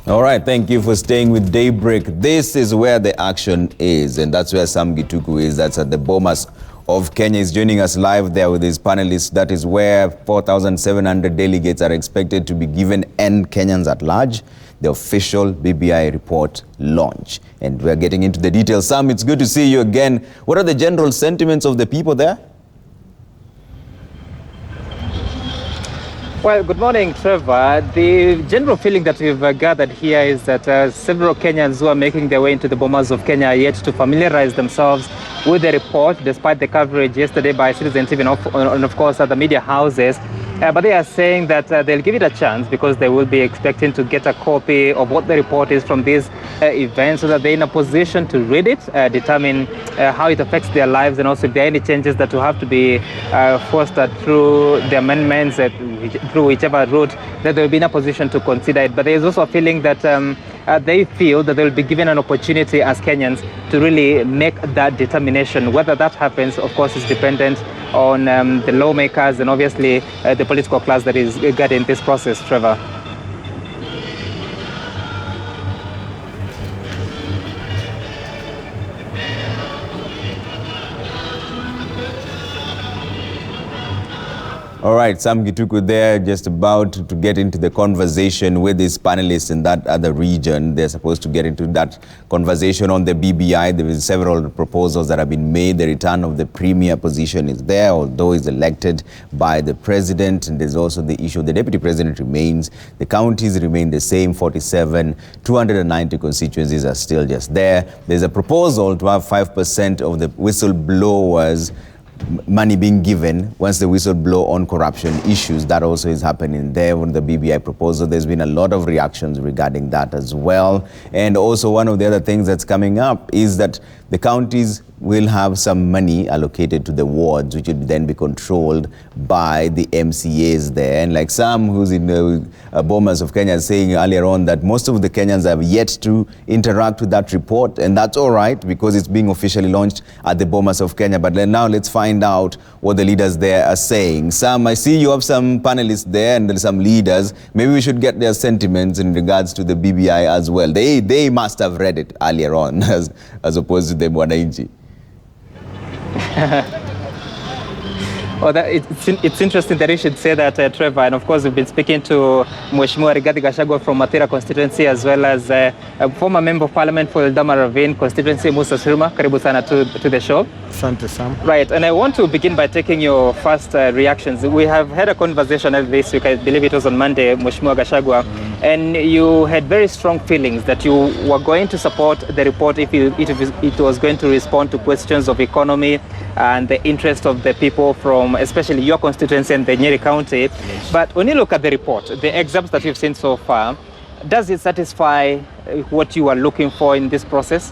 All right, thank you for staying with Daybreak. This is where the action is, and that's where Sam Gituku is. That's at the Bomas of Kenya. He's joining us live there with his panelists. That is where 4,700 delegates are expected to be given, and Kenyans at large, the official BBI report launch. And we're getting into the details. Sam, it's good to see you again. What are the general sentiments of the people there? Well, good morning, Trevor. The general feeling that we've gathered here is that several Kenyans who are making their way into the Bomas of Kenya are yet to familiarize themselves with the report, despite the coverage yesterday by citizens, even of course, other media houses. But they are saying that they'll give it a chance because they will be expecting to get a copy of what the report is from these events, so that they're in a position to read it, determine how it affects their lives, and also if there are any changes that will have to be fostered through the amendments, through whichever route, that they'll be in a position to consider it. But there is also a feeling that they feel that they'll be given an opportunity as Kenyans to really make that determination. Whether that happens, of course, is dependent on the lawmakers and obviously the political class that is guiding this process, Trevor. All right, Sam Gituku there, just about to get into the conversation with his panelists in that other region. They're supposed to get into that conversation on the BBI. There is several proposals that have been made. The return of the premier position is there, although he's elected by the president. And there's also the issue of the deputy president remains. The counties remain the same, 47. 290 constituencies are still just there. There's a proposal to have 5% of the whistleblowers money being given once the whistle blow on corruption issues. That also is happening there on the BBI proposal. There's been a lot of reactions regarding that as well. And also one of the other things that's coming up is that the counties will have some money allocated to the wards, which will then be controlled by the MCAs there. And like Sam, who's in the Bomas of Kenya, saying earlier on that most of the Kenyans have yet to interact with that report, and that's all right because it's being officially launched at the Bomas of Kenya. But now let's find out what the leaders there are saying. Sam, I see you have some panelists there and some leaders. Maybe we should get their sentiments in regards to the BBI as well. They must have read it earlier on as opposed to the Mwanainchi. Well, it's interesting that you should say that, Trevor. And of course, we've been speaking to Mheshimiwa Rigathi Gachagua from Mathira constituency, as well as a former member of parliament for Eldama Ravine constituency, Musa Sirma. Karibu sana to the show. Asante Sam. Right, and I want to begin by taking your first reactions. We have had a conversation this week, I believe it was on Monday, Mheshimiwa Gachagua, and you had very strong feelings that you were going to support the report if it was going to respond to questions of economy and the interest of the people from especially your constituency and the Nyeri County. Yes. But when you look at the report, the examples that you've seen so far, does it satisfy what you are looking for in this process?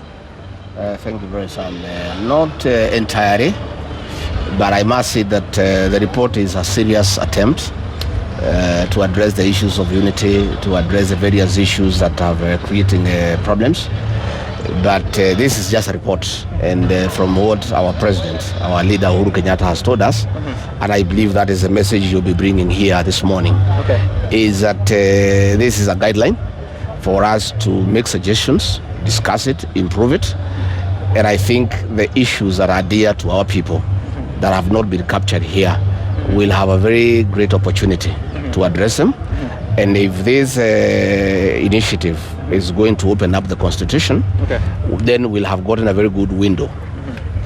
Thank you very much, Sam. Not entirely, but I must say that the report is a serious attempt to address the issues of unity, to address the various issues that are creating problems. But this is just a report, and from what our president, our leader Uhuru Kenyatta has told us, and I believe that is the message you'll be bringing here this morning, is that this is a guideline for us to make suggestions, discuss it, improve it, and I think the issues that are dear to our people that have not been captured here will have a very great opportunity to address them. And if this initiative is going to open up the constitution, then we'll have gotten a very good window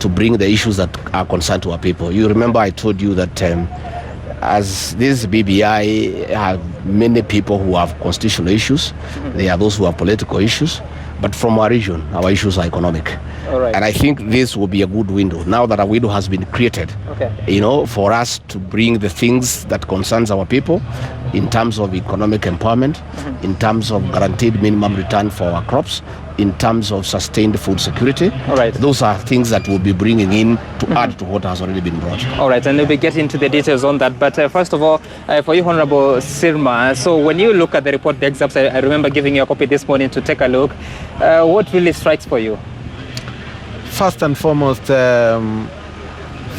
to bring the issues that are concerned to our people. You remember I told you that as this BBI have many people who have constitutional issues, there are those who have political issues, but from our region, our issues are economic. All right. And I think this will be a good window. Now that a window has been created, for us to bring the things that concerns our people in terms of economic empowerment, in terms of guaranteed minimum return for our crops, in terms of sustained food security. All right. Those are things that we'll be bringing in to add to what has already been brought. All right, and we'll be getting into the details on that. But first of all, for you, Honorable Sirma, so when you look at the report, the excerpts, I remember giving you a copy this morning to take a look. What really strikes for you? First and foremost,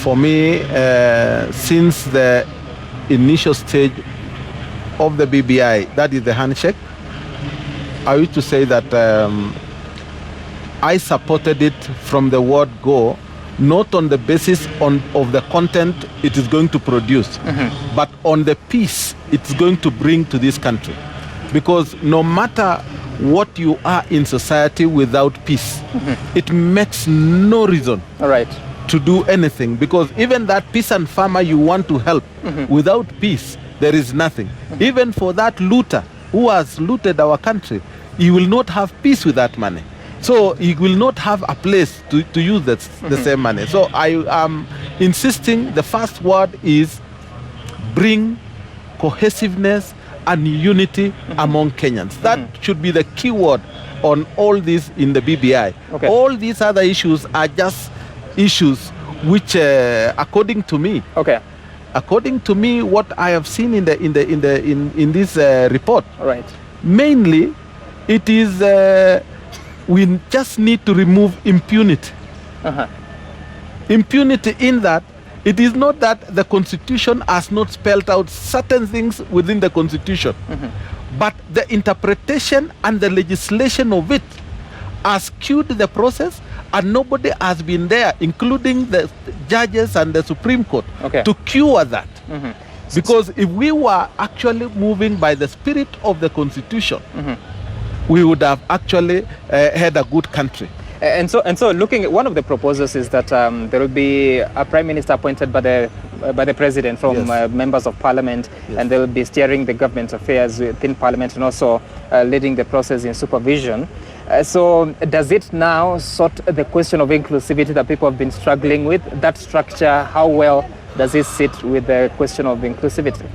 for me, since the initial stage of the BBI, that is the handshake, I used to say that I supported it from the word go, not on the basis of the content it is going to produce, but on the peace it's going to bring to this country. Because no matter what you are in society without peace, it makes no reason to do anything. Because even that peasant farmer you want to help, without peace, there is nothing. Even for that looter who has looted our country, he will not have peace with that money. So he will not have a place to use the same money. So I am insisting the first word is bring cohesiveness and unity among Kenyans. That should be the key word on all this in the BBI. All these other issues are just issues which, according to me, what I have seen in this report, mainly it is we just need to remove impunity. Impunity in that it is not that the Constitution has not spelled out certain things within the Constitution, but the interpretation and the legislation of it has skewed the process, and nobody has been there, including the judges and the Supreme Court, to cure that. Because if we were actually moving by the spirit of the Constitution, we would have actually had a good country. And so, looking at one of the proposals is that there will be a prime minister appointed by the president from members of parliament, and they will be steering the government affairs within parliament and also leading the process in supervision. So, does it now sort the question of inclusivity that people have been struggling with? That structure, how well does it sit with the question of inclusivity?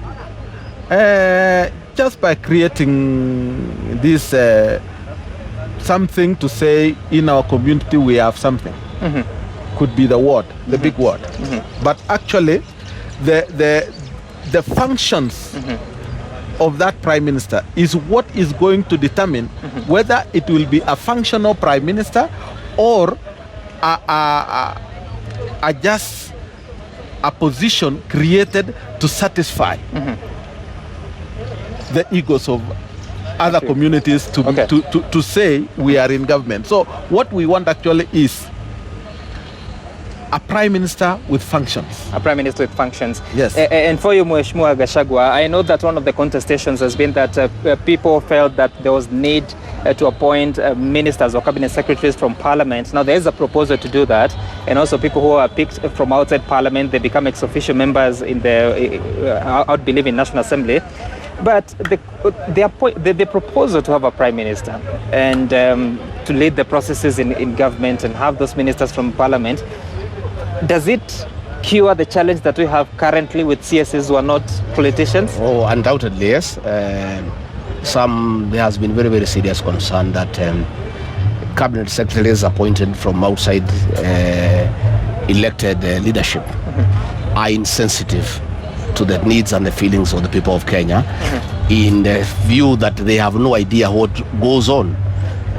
Just by creating this something to say in our community we have something, could be the word, the big word. But actually, the functions of that prime minister is what is going to determine whether it will be a functional prime minister or just a position created to satisfy the egos of other communities to say we are in government. So what we want actually is a prime minister with functions. A prime minister with functions. Yes. And for you, Mheshimiwa Gachagua, I know that one of the contestations has been that people felt that there was need to appoint ministers or cabinet secretaries from parliament. Now there is a proposal to do that, and also people who are picked from outside parliament, they become ex-officio members in the, I would believe, in National Assembly. But the proposal to have a prime minister and to lead the processes in government and have those ministers from parliament, does it cure the challenge that we have currently with CSs who are not politicians? Oh, undoubtedly, yes. There has been very, very serious concern that cabinet secretaries appointed from outside elected leadership are insensitive to the needs and the feelings of the people of Kenya, in the view that they have no idea what goes on.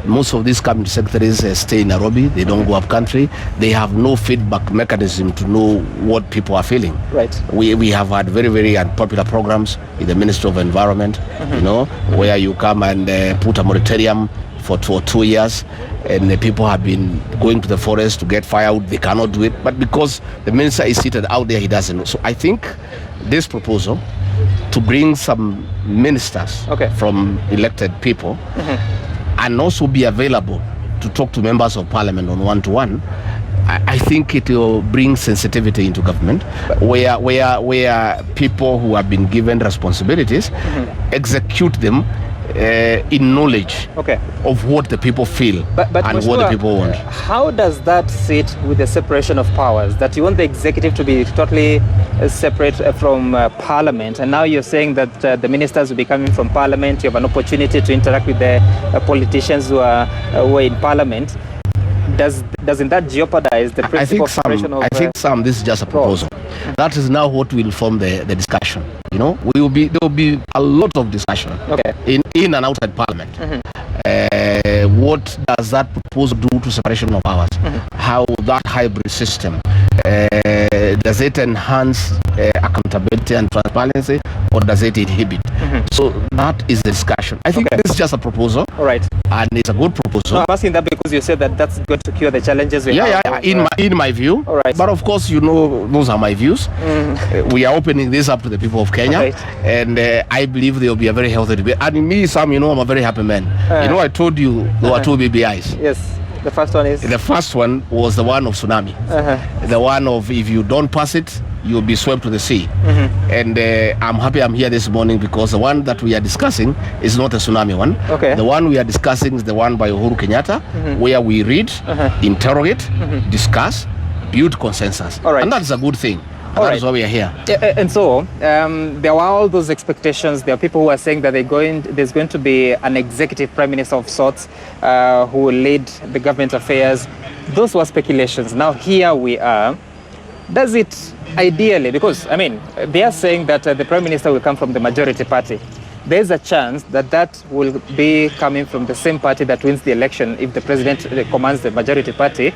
Most of these cabinet secretaries stay in Nairobi, they don't go up country, they have no feedback mechanism to know what people are feeling. Right. We have had very, very unpopular programs in the Ministry of Environment, you know, where you come and put a moratorium for 2 years, and the people have been going to the forest to get firewood, they cannot do it, but because the minister is seated out there, he doesn't know. So I think this proposal to bring some ministers from elected people and also be available to talk to members of parliament on one-to-one, I think it will bring sensitivity into government, where people who have been given responsibilities execute them in knowledge of what the people feel but and what the people want. How does that sit with the separation of powers? That you want the executive to be totally separate from parliament, and now you're saying that the ministers will be coming from parliament, you have an opportunity to interact with the politicians who are in parliament. Doesn't that jeopardize the principle of separation of I think this is just a proposal. That is now what will form the discussion. You know, there will be a lot of discussion in and outside parliament. What does that proposal do to separation of powers? How that hybrid system, does it enhance accountability and transparency, or does it inhibit? So that is the discussion. I think this is just a proposal. All right. And it's a good proposal. No, I'm asking that because you said that that's going to cure the challenges we have. Yeah, in my view. All right. But of course, you know, those are my views. We are opening this up to the people of Kenya. Right. And I believe there will be a very healthy debate. And me, Sam, you know, I'm a very happy man. You know, I told you there were two BBIs. Yes. The first one is? The first one was the one of tsunami. The one of if you don't pass it, you'll be swept to the sea. And I'm happy I'm here this morning because the one that we are discussing is not a tsunami one. Okay. The one we are discussing is the one by Uhuru Kenyatta, where we read, interrogate, discuss, build consensus. All right. And that's a good thing. And that is why we are here. And so, there were all those expectations. There are people who are saying that there's going to be an executive prime minister of sorts who will lead the government affairs. Those were speculations. Now here we are. Does it ideally, because, I mean, they are saying that the prime minister will come from the majority party. There's a chance that that will be coming from the same party that wins the election if the president commands the majority party.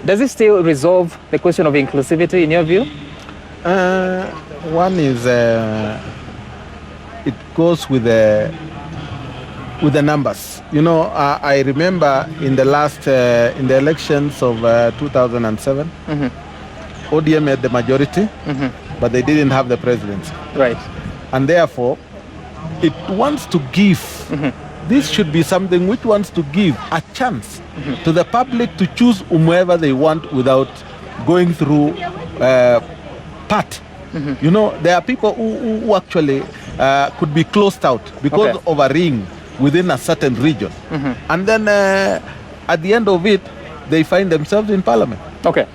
Does it still resolve the question of inclusivity in your view? One is it goes with the numbers. You know, I remember in the last in the elections of 2007, ODM had the majority, but they didn't have the presidency. Right. And therefore, it wants to give. This should be something which wants to give a chance to the public to choose whomever they want without going through part. You know, there are people who actually could be closed out because of a ring within a certain region. And then at the end of it, they find themselves in parliament. Okay.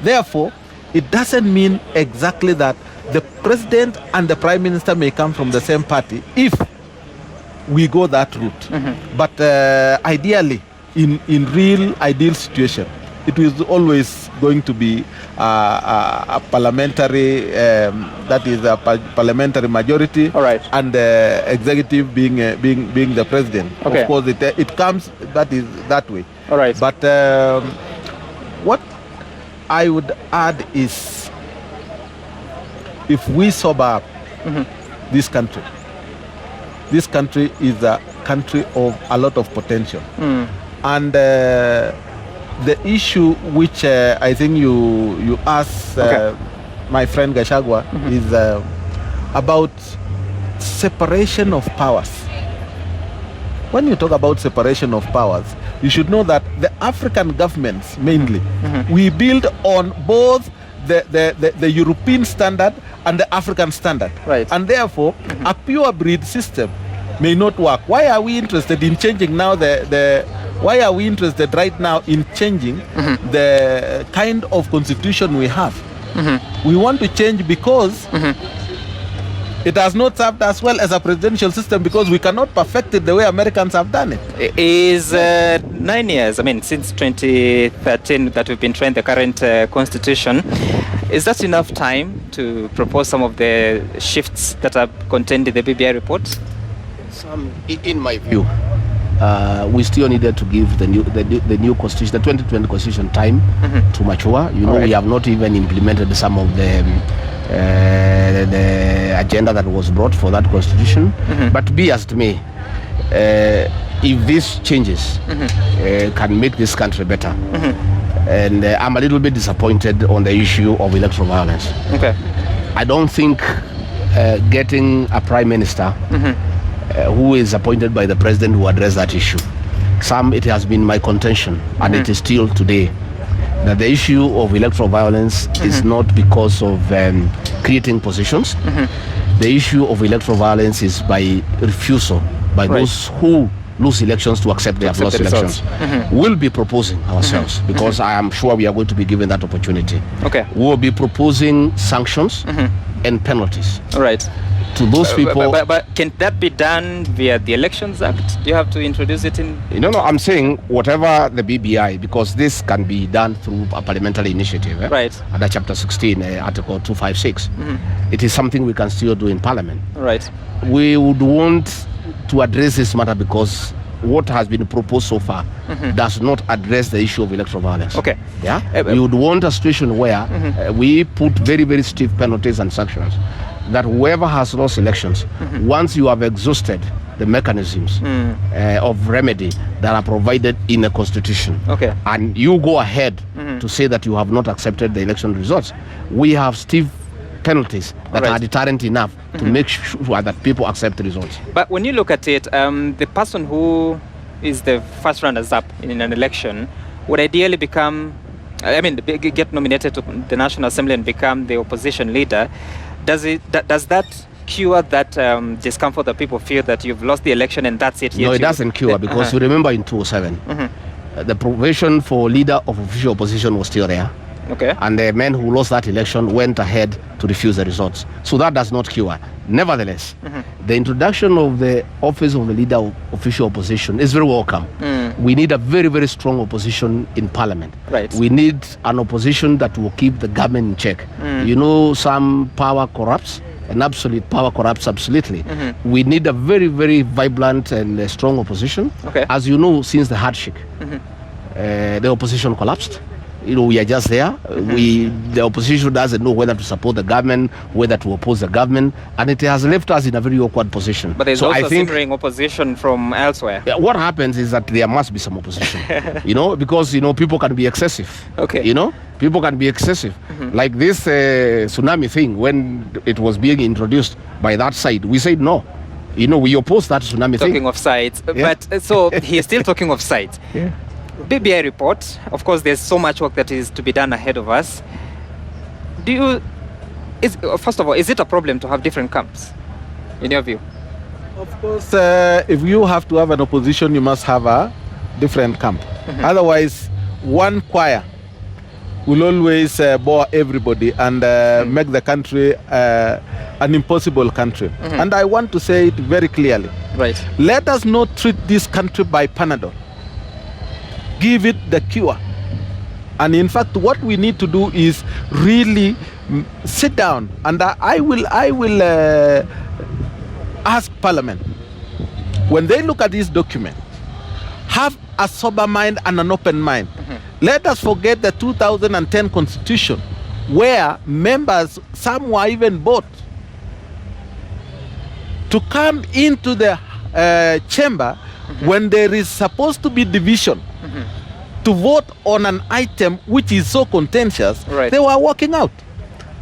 Therefore, it doesn't mean exactly that the president and the prime minister may come from the same party if we go that route. But ideally, in real ideal situation, it is always going to be a parliamentary, that is a parliamentary majority, and the executive being the president. Okay. Of course, it comes that way. All right. But what I would add is, if we sober up this country is a country of a lot of potential. And the issue which I think you asked my friend Gachagua is about separation of powers. When you talk about separation of powers, you should know that the African governments mainly, we build on both the European standard and the African standard. Right. And therefore, a pure breed system may not work. Why are we interested in changing now why are we interested right now in changing the kind of constitution we have? We want to change because it has not served as well as a presidential system, because we cannot perfect it the way Americans have done it. Is 9 years, I mean, since 2013 that we've been trying the current constitution, is that enough time to propose some of the shifts that are contained in the BBI report? In my view, we still needed to give the new constitution, the 2020 constitution, time to mature. You know, we have not even implemented some of the agenda that was brought for that constitution. But be as it may, if these changes can make this country better, and I'm a little bit disappointed on the issue of electoral violence. Okay. I don't think getting a prime minister who is appointed by the president will address that issue. It has been my contention, and it is still today, that the issue of electoral violence is not because of creating positions. The issue of electoral violence is by refusal by those who lose elections to accept they have lost elections. We'll be proposing ourselves, because I am sure we are going to be given that opportunity. Okay. We'll be proposing sanctions and penalties. All right. To those people. But can that be done via the Elections Act? Do you have to introduce it in? No, I'm saying whatever the BBI, because this can be done through a parliamentary initiative. Right. Under Chapter 16, Article 256. It is something we can still do in Parliament. Right. We would want to address this matter because what has been proposed so far does not address the issue of electoral violence. Okay. Yeah. We would want a situation where we put very, very stiff penalties and sanctions that whoever has lost elections, once you have exhausted the mechanisms of remedy that are provided in the constitution, and you go ahead to say that you have not accepted the election results, we have stiff penalties that are deterrent enough to make sure that people accept the results. But when you look at it, the person who is the first runners up in an election would ideally become, get nominated to the National Assembly and become the opposition leader. Does that cure that discomfort that people feel that you've lost the election and that's it? No, it doesn't cure, because you remember in 2007, the provision for leader of official opposition was still there. And the men who lost that election went ahead to refuse the results. So that does not cure. Nevertheless, the introduction of the office of the leader of official opposition is very welcome. We need a very, very strong opposition in parliament. We need an opposition that will keep the government in check. You know, some power corrupts, and absolute power corrupts absolutely. We need a very, very vibrant and strong opposition. As you know, since the handshake, the opposition collapsed. You know, we are just there. The opposition doesn't know whether to support the government, whether to oppose the government, and it has left us in a very awkward position. But there's also simmering opposition from elsewhere. What happens is that there must be some opposition, you know, because, you know, people can be excessive. You know, people can be excessive. Like this tsunami thing, when it was being introduced by that side, we said no. You know, we opposed that tsunami thing. Talking of sides, but so he's still talking of sides. BBI report, of course, there's so much work that is to be done ahead of us. First of all, is it a problem to have different camps, in your view? Of course, if you have to have an opposition, you must have a different camp. Otherwise, one choir will always bore everybody and make the country an impossible country. And I want to say it very clearly. Let us not treat this country by Panadol. Give it the cure. And in fact, what we need to do is really sit down, and I will ask Parliament, when they look at this document, have a sober mind and an open mind. Let us forget the 2010 Constitution, where members, some were even bought to come into the chamber when there is supposed to be division. To vote on an item which is so contentious, they were walking out.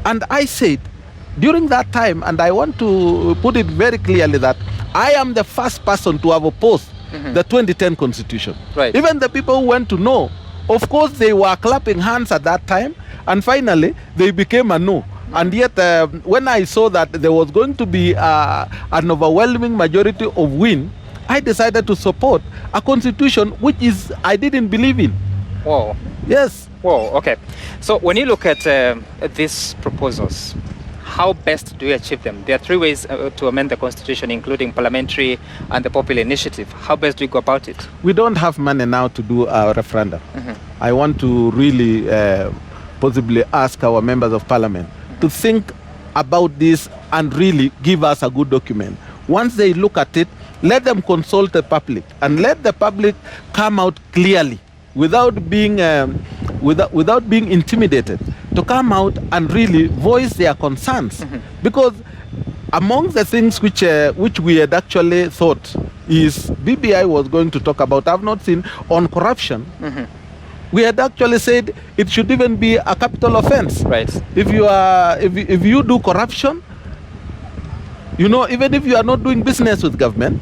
And I said, during that time, and I want to put it very clearly, that I am the first person to have opposed the 2010 Constitution. Even the people who went to no, of course, they were clapping hands at that time, and finally, they became a no. And yet, when I saw that there was going to be an overwhelming majority of win, I decided to support a constitution which I didn't believe in. Whoa. Yes. Whoa, okay. So when you look at these proposals, how best do you achieve them? There are three ways to amend the constitution, including parliamentary and the popular initiative. How best do you go about it? We don't have money now to do a referendum. I want to really possibly ask our members of parliament to think about this and really give us a good document. Once they look at it, let them consult the public and let the public come out clearly without being intimidated, to come out and really voice their concerns. Because among the things which we had actually thought is BBI was going to talk about, I've not seen, on corruption. We had actually said it should even be a capital offense. If you do corruption, you know, even if you are not doing business with government,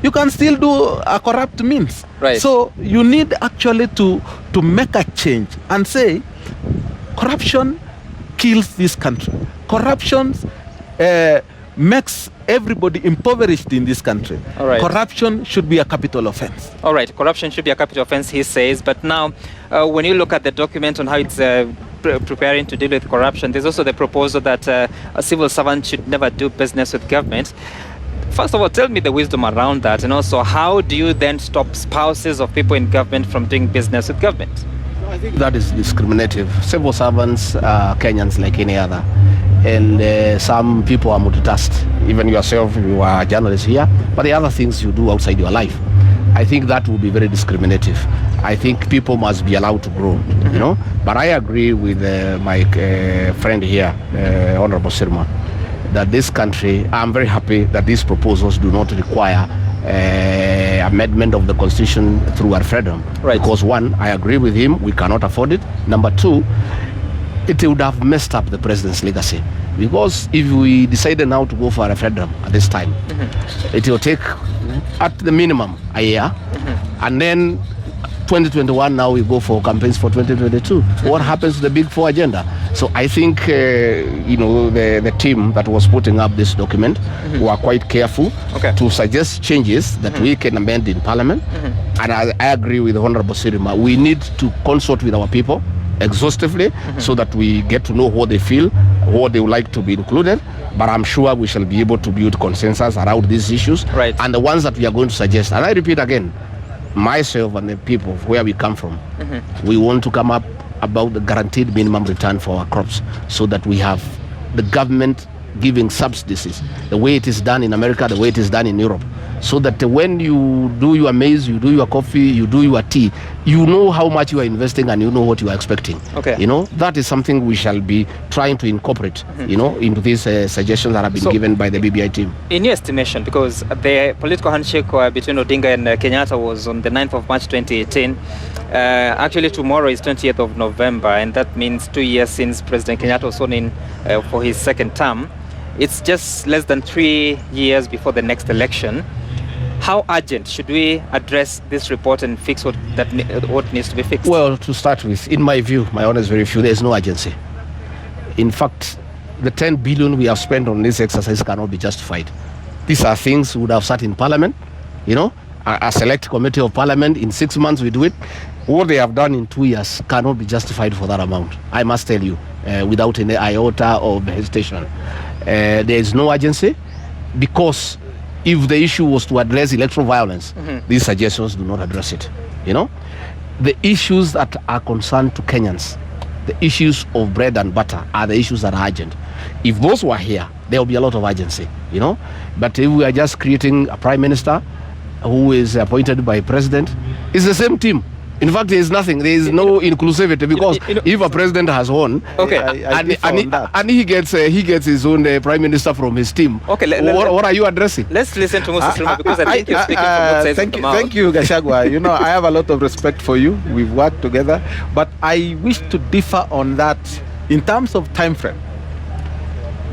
you can still do a corrupt means. So you need actually to make a change and say, corruption kills this country. Corruption makes everybody impoverished in this country. Corruption should be a capital offense. Corruption should be a capital offense, he says. But now, when you look at the document on how it's preparing to deal with corruption, there's also the proposal that a civil servant should never do business with government. First of all, tell me the wisdom around that, and also how do you then stop spouses of people in government from doing business with government? I think that is discriminative. Civil servants are Kenyans like any other, and some people are multitasked. Even yourself, you are a journalist here, but the other things you do outside your life, I think that will be very discriminative. I think people must be allowed to grow, you know. But I agree with my friend here, Honorable Sirma. that this country, I'm very happy that these proposals do not require amendment of the constitution through a referendum. Right. Because one, I agree with him, we cannot afford it. Number two, it would have messed up the president's legacy. Because if we decided now to go for a referendum at this time, it will take at the minimum a year, and then 2021 now we go for campaigns for 2022. What happens to the Big Four agenda? So I think the team that was putting up this document were quite careful to suggest changes that we can amend in Parliament. And I agree with Honorable Sirma. We need to consult with our people exhaustively so that we get to know what they feel, what they would like to be included. But I'm sure we shall be able to build consensus around these issues. Right. And the ones that we are going to suggest. And I repeat again, myself and the people where we come from, we want to come up about the guaranteed minimum return for our crops so that we have the government giving subsidies the way it is done in America, the way it is done in Europe, so that when you do your maize, you do your coffee, you do your tea, you know how much you are investing and you know what you are expecting. That is something we shall be trying to incorporate into these suggestions that have been given by the BBI team. In your estimation, because the political handshake between Odinga and Kenyatta was on the 9th of March 2018, actually tomorrow is 20th of November, and that means 2 years since President Kenyatta was sworn in for his second term. It's just less than 3 years before the next election. How urgent should we address this report and fix what needs to be fixed? Well, to start with, in my view, my honest very few, there is no urgency. In fact, the 10 billion we have spent on this exercise cannot be justified. These are things we would have sat in Parliament, a select committee of Parliament. In 6 months we do it. What they have done in 2 years cannot be justified for that amount, I must tell you, without any iota of hesitation. There is no urgency, because if the issue was to address electoral violence, these suggestions do not address it. The issues that are concerned to Kenyans, the issues of bread and butter, are the issues that are urgent. If those were here, there will be a lot of urgency, But if we are just creating a prime minister who is appointed by a president, it's the same team. In fact, there is nothing. There is no inclusivity, because if a president has won, and he gets his own prime minister from his team, what are you addressing? Let's listen to Musa Sirma, because I think you're speaking from both sides of the mouth. Thank you, Gachagua. I have a lot of respect for you. We've worked together, but I wish to differ on that in terms of time frame.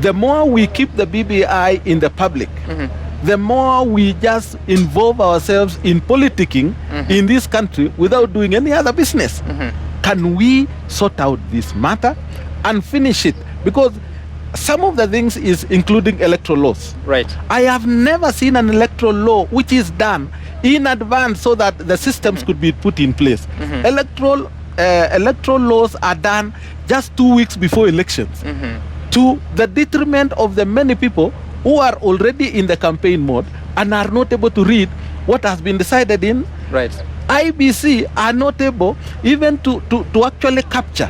The more we keep the BBI in the public, the more we just involve ourselves in politicking in this country without doing any other business. Can we sort out this matter and finish it? Because some of the things is including electoral laws. Right. I have never seen an electoral law which is done in advance so that the systems could be put in place. Electoral laws are done just 2 weeks before elections, to the detriment of the many people who are already in the campaign mode and are not able to read what has been decided in. Right. IEBC are not able even to actually capture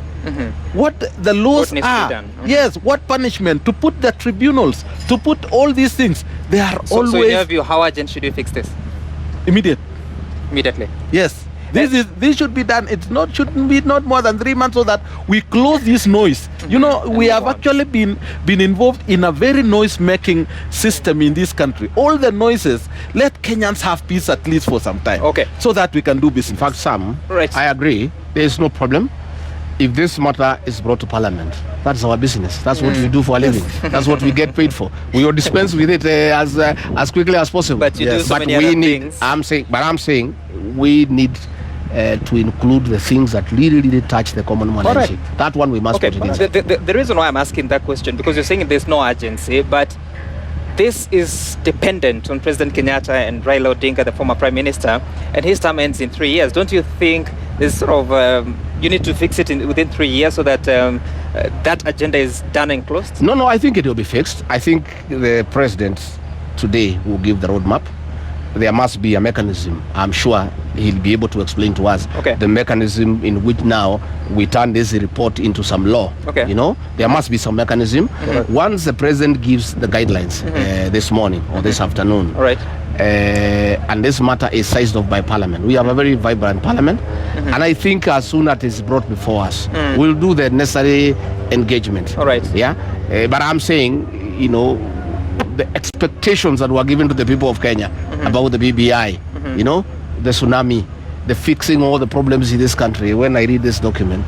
what the laws are. Yes, what punishment, to put the tribunals, to put all these things. They are always... So in your view, how urgent should you fix this? Immediately. Yes. This should be done. Shouldn't be not more than 3 months, so that we close this noise. We have actually been involved in a very noise-making system in this country. All the noises, let Kenyans have peace at least for some time. So that we can do business. In fact, Sam, I agree. There is no problem if this matter is brought to Parliament. That's our business. That's what we do for a living. That's what we get paid for. We will dispense with it as quickly as possible. But you do so many other things. I'm saying we need to include the things that really touch the common man. That one we must put it in. The reason why I'm asking that question, because you're saying there's no urgency, but this is dependent on President Kenyatta and Raila Odinga, the former Prime Minister, and his term ends in 3 years. Don't you think this you need to fix it within 3 years so that that agenda is done and closed? No, I think it will be fixed. I think the President today will give the roadmap. There must be a mechanism. I'm sure he'll be able to explain to us the mechanism in which now we turn this report into some law. There must be some mechanism. Once the president gives the guidelines this morning or this afternoon, and this matter is sized off by Parliament. We have a very vibrant Parliament, and I think as soon as it is brought before us, we'll do the necessary engagement. But I'm saying the expectations that were given to the people of Kenya about the BBI, the tsunami, the fixing all the problems in this country. When I read this document,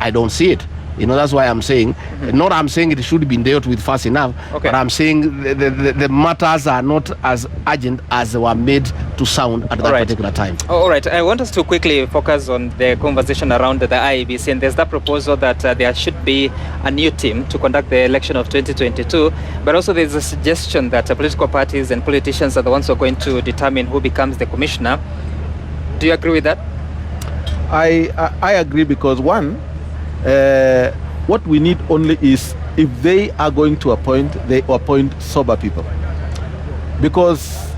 I don't see it. That's why I'm saying, not I'm saying it should be dealt with fast enough, but I'm saying the matters are not as urgent as they were made to sound at that particular time. All right. I want us to quickly focus on the conversation around the IEBC, and there's that proposal that there should be a new team to conduct the election of 2022, but also there's a suggestion that political parties and politicians are the ones who are going to determine who becomes the commissioner. Do you agree with that? I agree because one, what we need only is if they are going to appoint, they appoint sober people. Because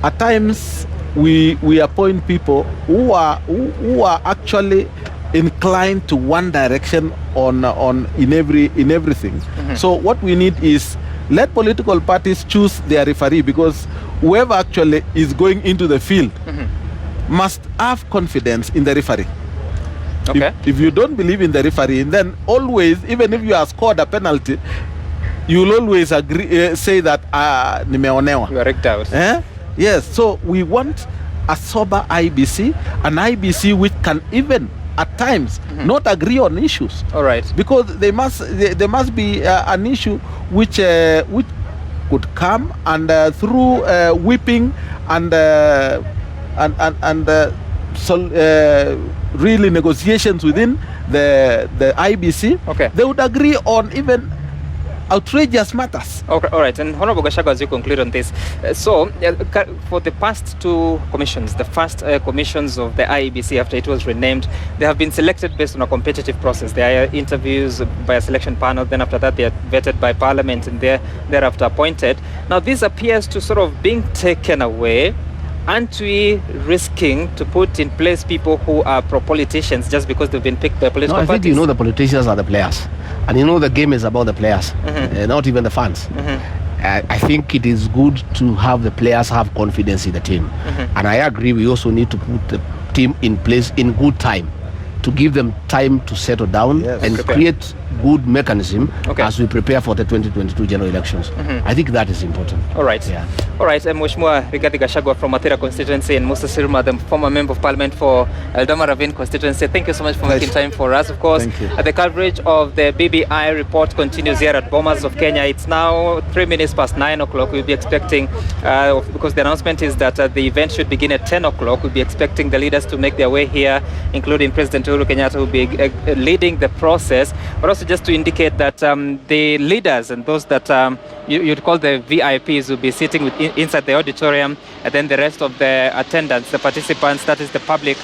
at times we appoint people who are actually inclined to one direction in everything. So what we need is let political parties choose their referee, because whoever actually is going into the field must have confidence in the referee. Okay. If you don't believe in the referee, then always, even if you are scored a penalty, you will always agree, say that nimeonewa. You are rigged out. Yes. So we want a sober IEBC, an IEBC which can even at times not agree on issues. All right. Because there must be an issue which could come and through whipping and really negotiations within the IEBC, they would agree on even outrageous matters. Okay, all right. And Honorable Gachagua, as you conclude on this, for the past two commissions, the first commissions of the IEBC after it was renamed, they have been selected based on a competitive process. There are interviews by a selection panel, then after that they are vetted by Parliament and thereafter appointed. Now this appears to sort of being taken away. Aren't we risking to put in place people who are pro-politicians just because they've been picked by political parties? I think the politicians are the players. And the game is about the players, not even the fans. I think it is good to have the players have confidence in the team. And I agree we also need to put the team in place in good time, to give them time to settle down and create good mechanism as we prepare for the 2022 general elections. I think that is important. All right. Yeah. All right. Mheshimiwa Rigathi Gachagua from Mathira constituency and Musa Sirma, the former member of parliament for Eldama Ravine constituency. Thank you so much for making time for us. Of course, the coverage of the BBI report continues here at Bomas of Kenya. It's now 3 minutes past 9 o'clock. We'll be expecting, because the announcement is that the event should begin at 10 o'clock. We'll be expecting the leaders to make their way here, including President Uhuru Kenyatta, who will be leading the process. But also just to indicate that the leaders and those that you'd call the VIPs will be sitting inside the auditorium, and then the rest of the attendants, the participants, that is the public,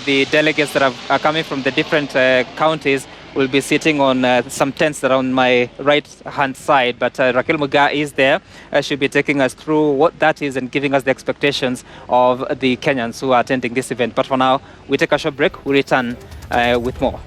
the delegates that are coming from the different counties, will be sitting on some tents around my right-hand side. But Raquel Muga is there. She'll be taking us through what that is and giving us the expectations of the Kenyans who are attending this event. But for now, we take a short break. We return with more.